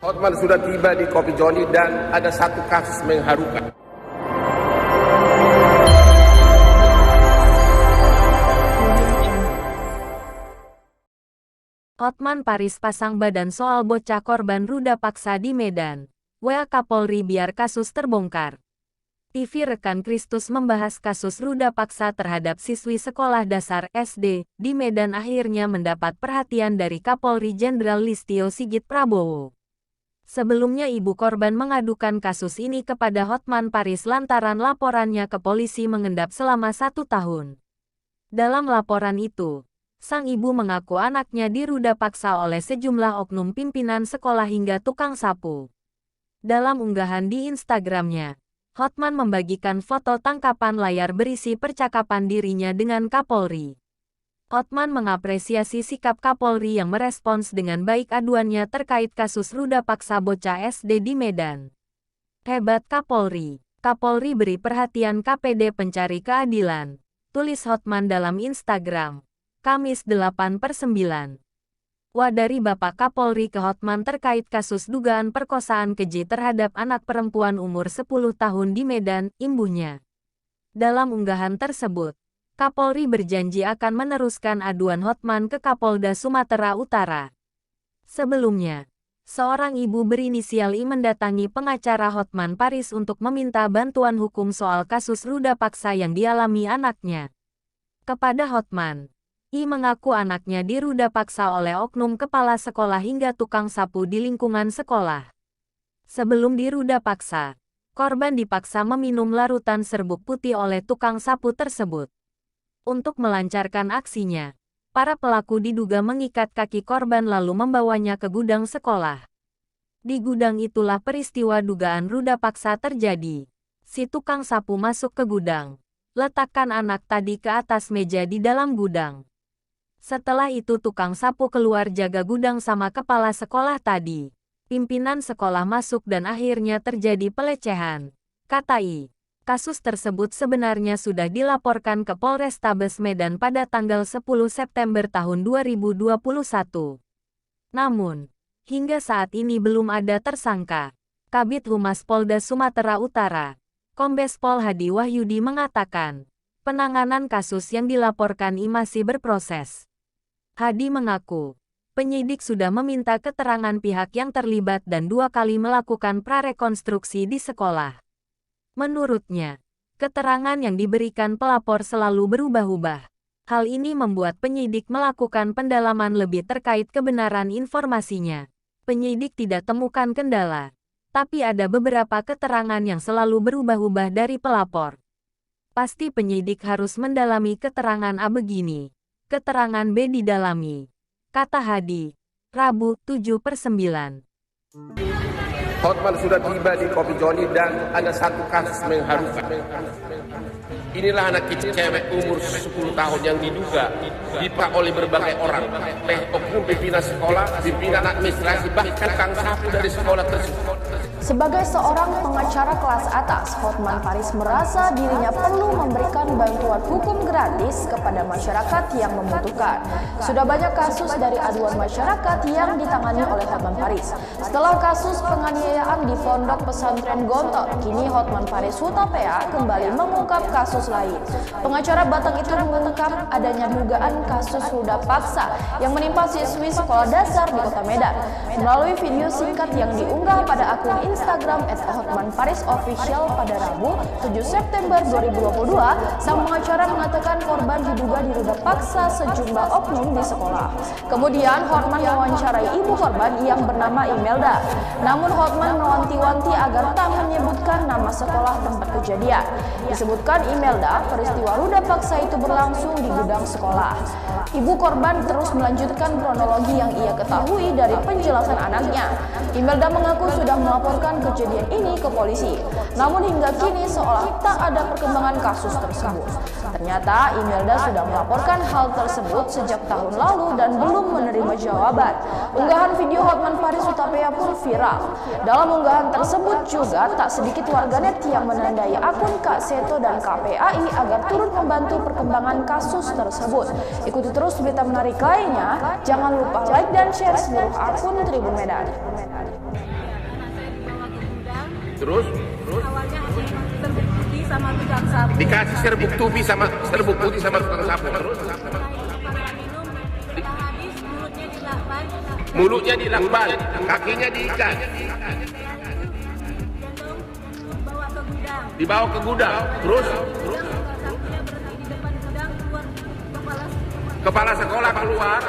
Hotman sudah tiba di Kopi Joni dan ada satu kasus mengharukan. Hotman Paris pasang badan soal bocah korban ruda paksa di Medan. WA Kapolri biar kasus terbongkar. TV rekan Kristus membahas kasus ruda paksa terhadap siswi sekolah dasar SD di Medan akhirnya mendapat perhatian dari Kapolri Jenderal Listio Sigit Prabowo. Sebelumnya ibu korban mengadukan kasus ini kepada Hotman Paris lantaran laporannya ke polisi mengendap selama 1 tahun. Dalam laporan itu, sang ibu mengaku anaknya diruda paksa oleh sejumlah oknum pimpinan sekolah hingga tukang sapu. Dalam unggahan di Instagramnya, Hotman membagikan foto tangkapan layar berisi percakapan dirinya dengan Kapolri. Hotman mengapresiasi sikap Kapolri yang merespons dengan baik aduannya terkait kasus ruda paksa bocah SD di Medan. Hebat Kapolri. Kapolri beri perhatian KPD pencari keadilan, tulis Hotman dalam Instagram, Kamis 8/9. Wah dari Bapak Kapolri ke Hotman terkait kasus dugaan perkosaan keji terhadap anak perempuan umur 10 tahun di Medan, imbuhnya. Dalam unggahan tersebut, Kapolri berjanji akan meneruskan aduan Hotman ke Kapolda Sumatera Utara. Sebelumnya, seorang ibu berinisial I mendatangi pengacara Hotman Paris untuk meminta bantuan hukum soal kasus ruda paksa yang dialami anaknya. Kepada Hotman, I mengaku anaknya diruda paksa oleh oknum kepala sekolah hingga tukang sapu di lingkungan sekolah. Sebelum diruda paksa, korban dipaksa meminum larutan serbuk putih oleh tukang sapu tersebut. Untuk melancarkan aksinya, para pelaku diduga mengikat kaki korban lalu membawanya ke gudang sekolah. Di gudang itulah peristiwa dugaan ruda paksa terjadi. Si tukang sapu masuk ke gudang, letakkan anak tadi ke atas meja di dalam gudang. Setelah itu tukang sapu keluar jaga gudang sama kepala sekolah tadi. Pimpinan sekolah masuk dan akhirnya terjadi pelecehan, kata I. Kasus tersebut sebenarnya sudah dilaporkan ke Polrestabes Medan pada tanggal 10 September tahun 2021. Namun, hingga saat ini belum ada tersangka. Kabid Humas Polda Sumatera Utara, Kombes Pol Hadi Wahyudi mengatakan, penanganan kasus yang dilaporkan I masih berproses. Hadi mengaku, penyidik sudah meminta keterangan pihak yang terlibat dan 2 kali melakukan prarekonstruksi di sekolah. Menurutnya, keterangan yang diberikan pelapor selalu berubah-ubah. Hal ini membuat penyidik melakukan pendalaman lebih terkait kebenaran informasinya. Penyidik tidak temukan kendala, tapi ada beberapa keterangan yang selalu berubah-ubah dari pelapor. Pasti penyidik harus mendalami keterangan A begini. Keterangan B didalami, kata Hadi, Rabu 7/9. Hotman sudah tiba di Kopi Joni dan ada satu kasus mengharukan. Inilah anak kecil cewek umur 10 tahun yang diduga dipak oleh berbagai orang, oleh oknum pimpinan sekolah, pimpinan administrasi, bahkan kang sapu dari sekolah tersebut. Sebagai seorang pengacara kelas atas, Hotman Paris merasa dirinya perlu memberikan bantuan hukum gratis kepada masyarakat yang membutuhkan. Sudah banyak kasus dari aduan masyarakat yang ditangani oleh Hotman Paris. Setelah kasus penganiayaan di Pondok Pesantren Gontor, kini Hotman Paris Hutapea kembali mengungkap kasus lain. Pengacara Batang itu mengungkap adanya dugaan kasus ruda paksa yang menimpa siswi sekolah dasar di Kota Medan. Melalui video singkat yang diunggah pada akun Instagram @hotmanparisofficial pada Rabu 7 September 2022, sang pengacara mengatakan korban diduga diruda paksa sejumlah oknum di sekolah. Kemudian Hotman mewawancarai ibu korban yang bernama Imelda. Namun Hotman mewanti-wanti agar tak menyebutkan nama sekolah tempat kejadian. Disebutkan Imelda, peristiwa ruda paksa itu berlangsung di gudang sekolah. Ibu korban terus melanjutkan kronologi yang ia ketahui dari penjelasan anaknya. Imelda mengaku sudah melaporkan kejadian ini ke polisi. Namun hingga kini seolah tak ada perkembangan kasus tersebut. Ternyata Imelda sudah melaporkan hal tersebut sejak tahun lalu dan belum menerima jawaban. Unggahan video Hotman Paris Hutapea pun viral. Dalam unggahan tersebut juga tak sedikit warganet yang menandai akun Kak Seto dan KPAI agar turut membantu perkembangan kasus tersebut. Ikuti terus berita menarik lainnya. Jangan lupa like dan share seluruh akun Tribun Medan. Terus awalnya serbuk putih sama tukang sapu. dikasih serbuk putih sama tukang sapu. Terus Para minum, setelah habis mulutnya dilakban. mulutnya dilakban, kakinya diikat, Gendong bawa ke gudang. dibawa ke gudang. Terus Tukang sapunya berhenti di depan gudang, keluar kepala sekolah keluar.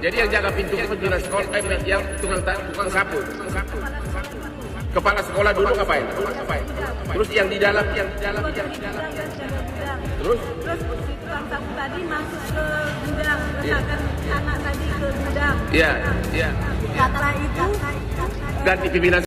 Jadi yang jaga pintu sekolah, yang tukang sapu. Kepala sekolah dulu ngapain? Terus yang di dalam. gudang dan jaga gudang. Terus Terus si tukang sapu tadi masuk ke gudang, letakkan anak tadi ke gudang. iya. Setelah itu Ganti pimpinan